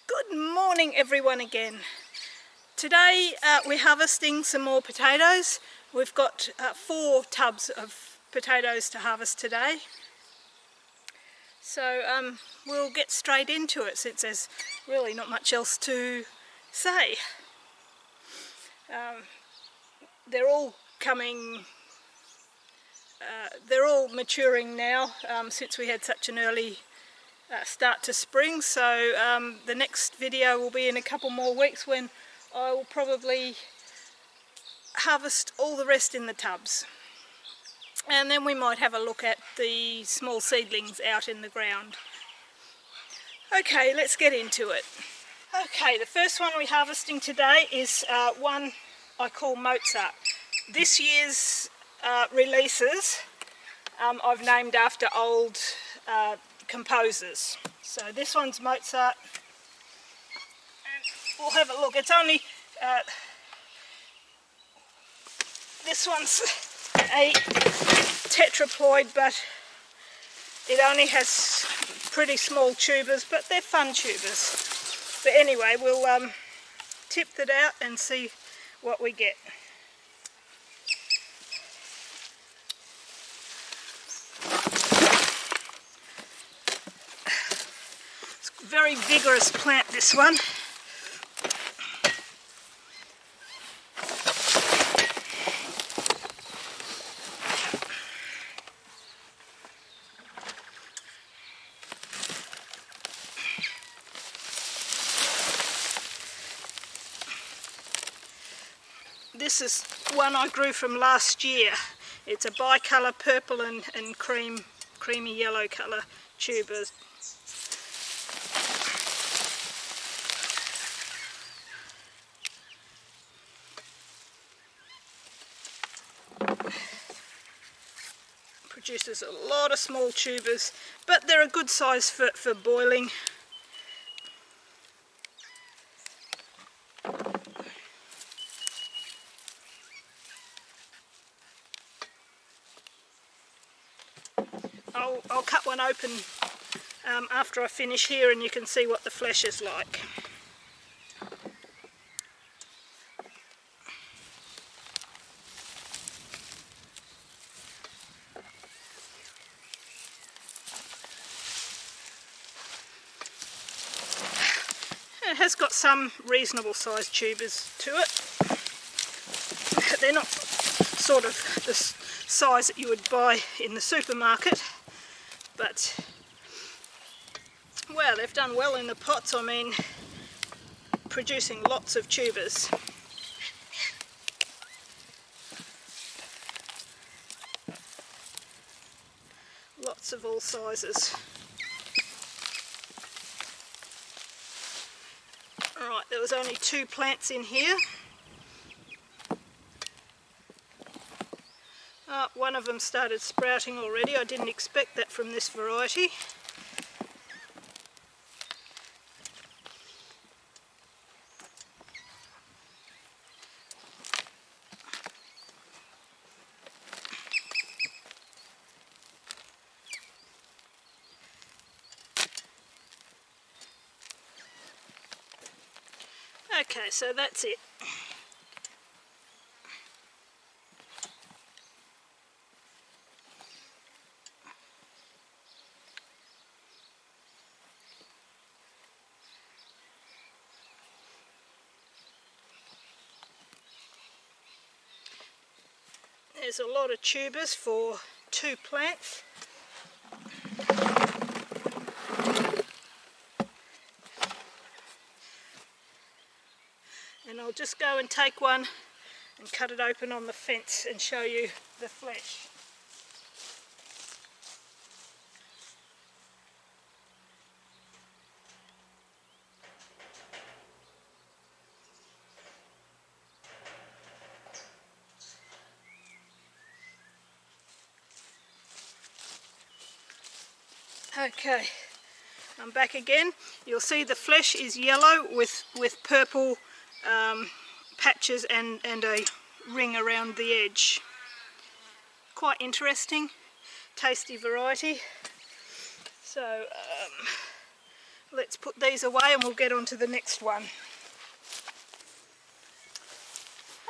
Good morning everyone again. Today we're harvesting some more potatoes. We've got 4 tubs of potatoes to harvest today. So we'll get straight into it since there's really not much else to say. They're all maturing now since we had such an early start to spring, so the next video will be in a couple more weeks when I will probably harvest all the rest in the tubs, and then we might have a look at the small seedlings out in the ground. Okay, let's get into it. Okay, the first one we're harvesting today is one I call Mozart. This year's releases I've named after old composers. So this one's Mozart, and we'll have a look. It's only this one's a tetraploid, but it only has pretty small tubers, but they're fun tubers. But anyway, we'll tip that out and see what we get. Very vigorous plant, this one. This is one I grew from last year. It's a bicolour purple and creamy yellow colour tubers. Produces a lot of small tubers, but they're a good size for boiling. I'll cut one open after I finish here, and you can see what the flesh is like. It has got some reasonable sized tubers to it. They're not sort of the size that you would buy in the supermarket, but well, they've done well in the pots. I mean, producing lots of tubers. Lots of all sizes. Alright, there was only 2 plants in here. One of them started sprouting already. I didn't expect that from this variety. Okay, so that's it. There's a lot of tubers for 2 plants. And I'll just go and take one and cut it open on the fence and show you the flesh. Okay, I'm back again. You'll see the flesh is yellow with purple patches and a ring around the edge. Quite interesting, tasty variety. So let's put these away and we'll get on to the next one.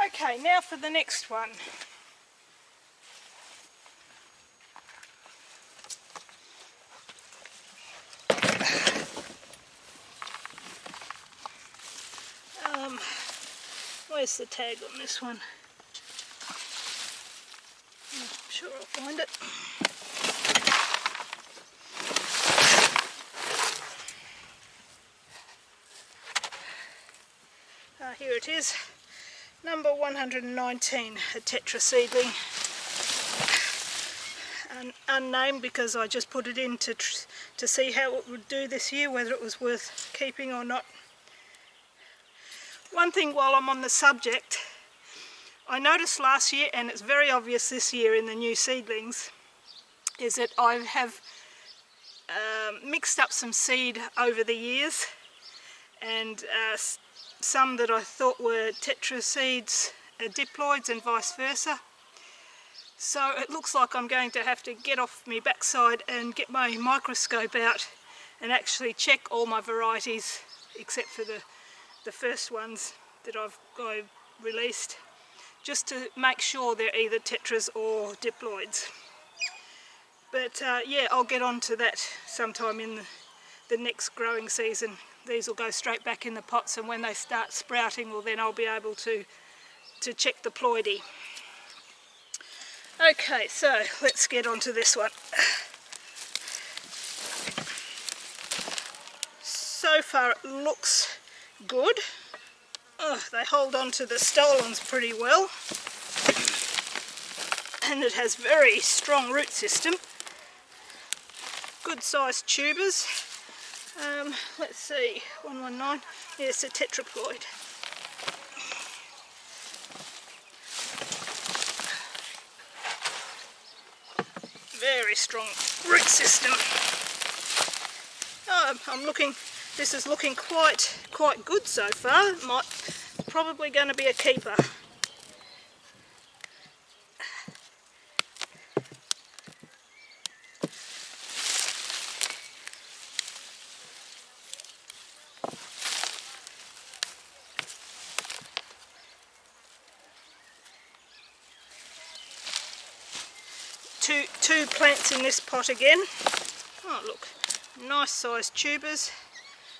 Okay, now for the next one. Where's the tag on this one? I'm sure I'll find it. Here it is, number 119, a tetra seedling, unnamed because I just put it in to see how it would do this year, whether it was worth keeping or not. One thing while I'm on the subject, I noticed last year, and it's very obvious this year in the new seedlings, is that I have mixed up some seed over the years, and some that I thought were tetra seeds are diploids and vice versa. So it looks like I'm going to have to get off my backside and get my microscope out and actually check all my varieties, except for the first ones that I've released, just to make sure they're either tetras or diploids. But yeah, I'll get on to that sometime in the next growing season. These will go straight back in the pots, and when they start sprouting, well, then I'll be able to check the ploidy. Okay, so let's get on to this one. So far it looks good. Oh, they hold on to the stolons pretty well, and it has very strong root system. Good sized tubers. Let's see, 119, yes, a tetraploid. Very strong root system. This is looking quite good so far. Probably going to be a keeper. Two plants in this pot again. Oh look, nice sized tubers.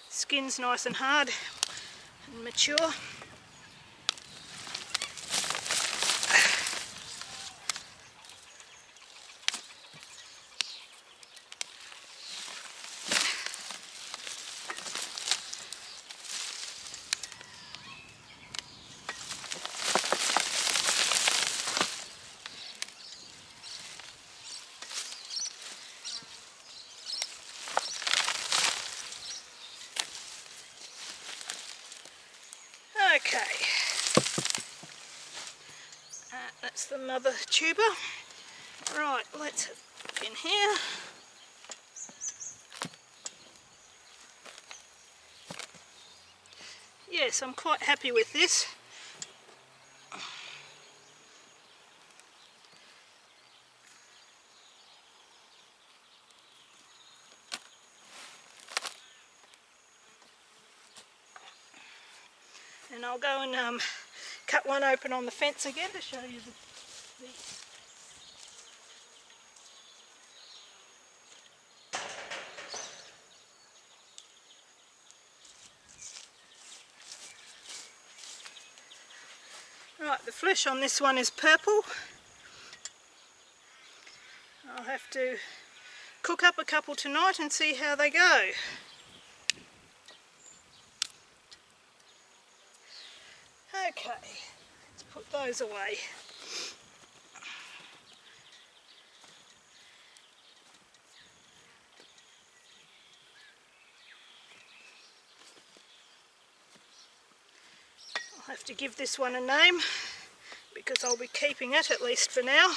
Skin's nice and hard and mature. Okay, that's the mother tuber. Right, let's look in here. Yes, I'm quite happy with this. And I'll go and cut one open on the fence again to show you the Right, the flesh on this one is purple. I'll have to cook up a couple tonight and see how they go. Okay, let's put those away. I'll have to give this one a name because I'll be keeping it, at least for now.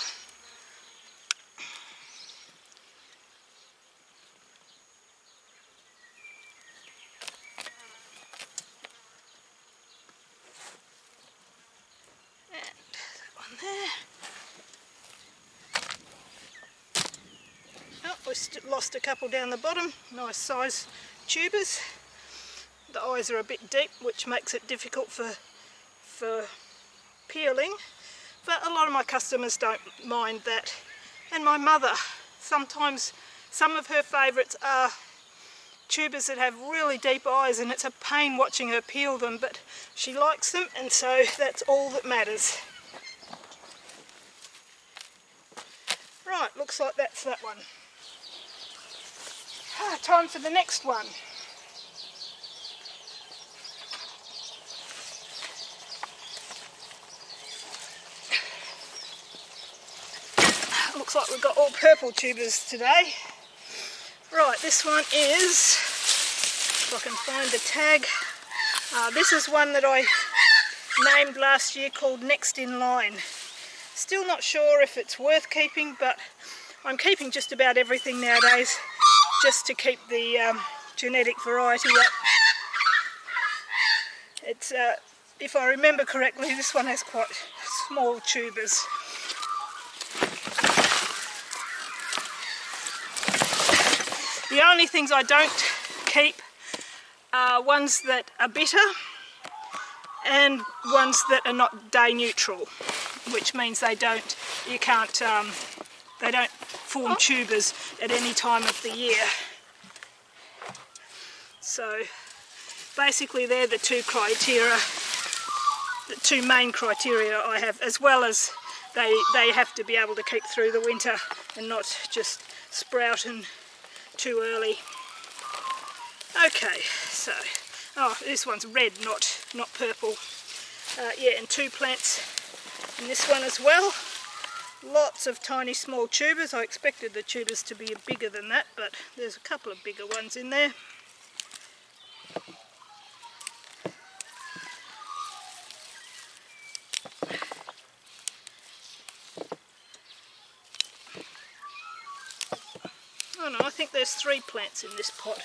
We lost a couple down the bottom. Nice size tubers. The eyes are a bit deep, which makes it difficult for peeling, but a lot of my customers don't mind that. And my mother, sometimes some of her favourites are tubers that have really deep eyes, and it's a pain watching her peel them, but she likes them, and so that's all that matters. Right, looks like that's that one. Time for the next one. Looks like we've got all purple tubers today. Right, this one is, if I can find the tag, this is one that I named last year called Next in Line. Still not sure if it's worth keeping, but I'm keeping just about everything nowadays just to keep the genetic variety up. It's, if I remember correctly, this one has quite small tubers. The only things I don't keep are ones that are bitter and ones that are not day neutral, which means they don't form tubers at any time of the year. So basically they're the two main criteria I have, as well as they have to be able to keep through the winter and not just sprout and too early. Okay, so this one's red, not purple. Yeah, and two plants in this one as well. Lots of tiny small tubers. I expected the tubers to be bigger than that, but there's a couple of bigger ones in there. Oh no, I think there's 3 plants in this pot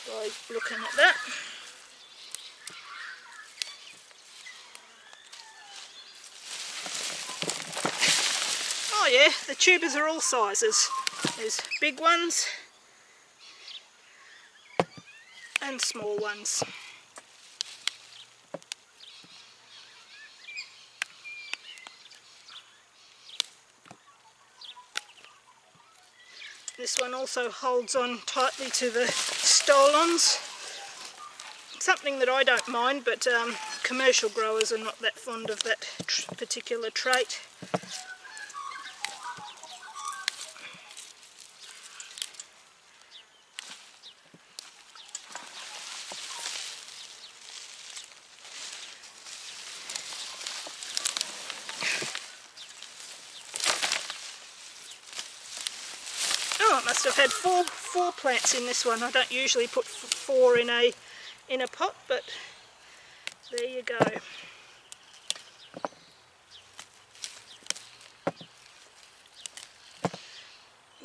by looking at that. Oh yeah, the tubers are all sizes. There's big ones and small ones. This one also holds on tightly to the stolons. Something that I don't mind, but commercial growers are not that fond of that particular trait. Oh, I must have had four plants in this one. I don't usually put 4 in a pot, but there you go.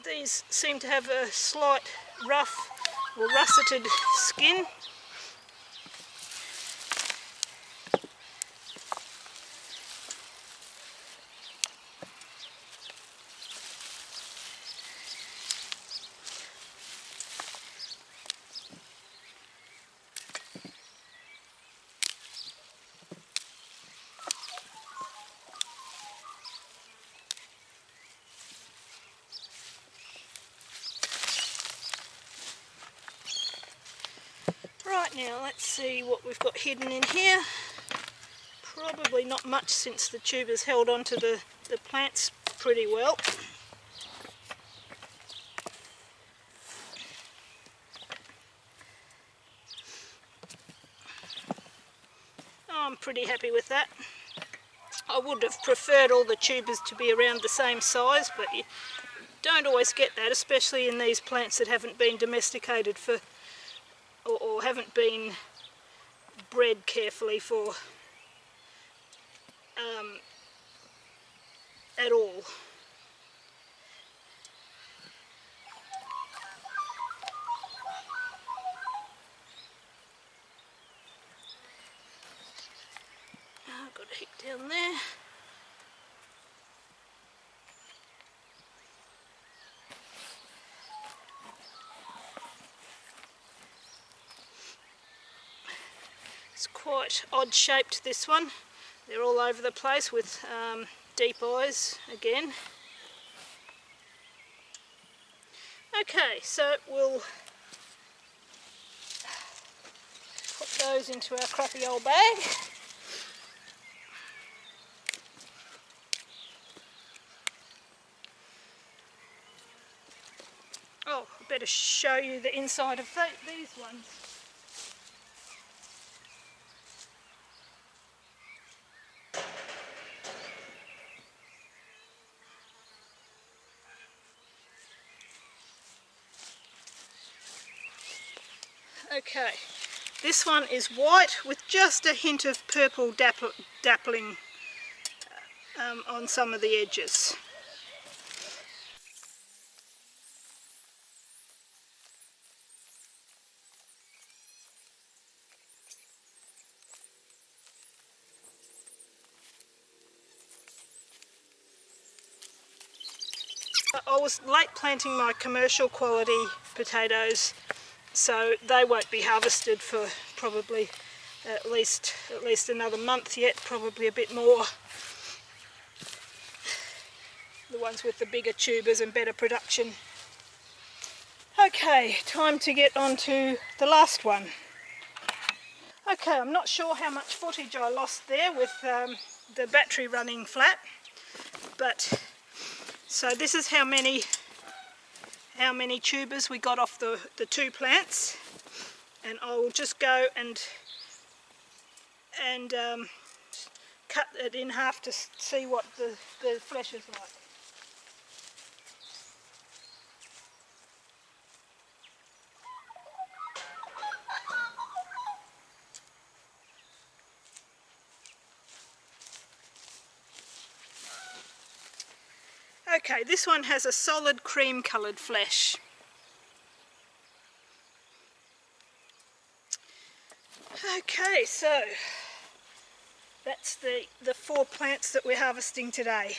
These seem to have a slight rough or russeted skin. Right, now let's see what we've got hidden in here. Probably not much, since the tubers held onto the plants pretty well. I'm pretty happy with that. I would have preferred all the tubers to be around the same size, but you don't always get that, especially in these plants that haven't been domesticated for, or haven't been bred carefully for at all. I've got a heap down there. It's quite odd shaped, this one. They're all over the place with deep eyes again. Okay, so we'll put those into our crappy old bag. Oh, I better show you the inside of these ones. Okay, this one is white with just a hint of purple dappling on some of the edges. I was late planting my commercial quality potatoes, so they won't be harvested for probably at least another month yet, probably a bit more. The ones with the bigger tubers and better production. Okay, time to get on to the last one. Okay, I'm not sure how much footage I lost there with the battery running flat, but so this is how many tubers we got off the two plants, and I will just go and cut it in half to see what the flesh is like. Okay, this one has a solid cream coloured flesh. Okay, so that's the 4 plants that we're harvesting today.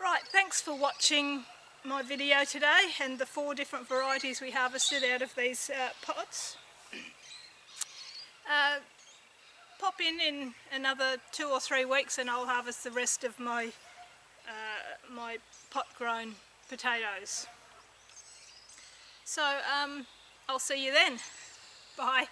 Right, thanks for watching my video today and the 4 different varieties we harvested out of these pots. Pop in another 2 or 3 weeks and I'll harvest the rest of my my pot grown potatoes. So I'll see you then. Bye.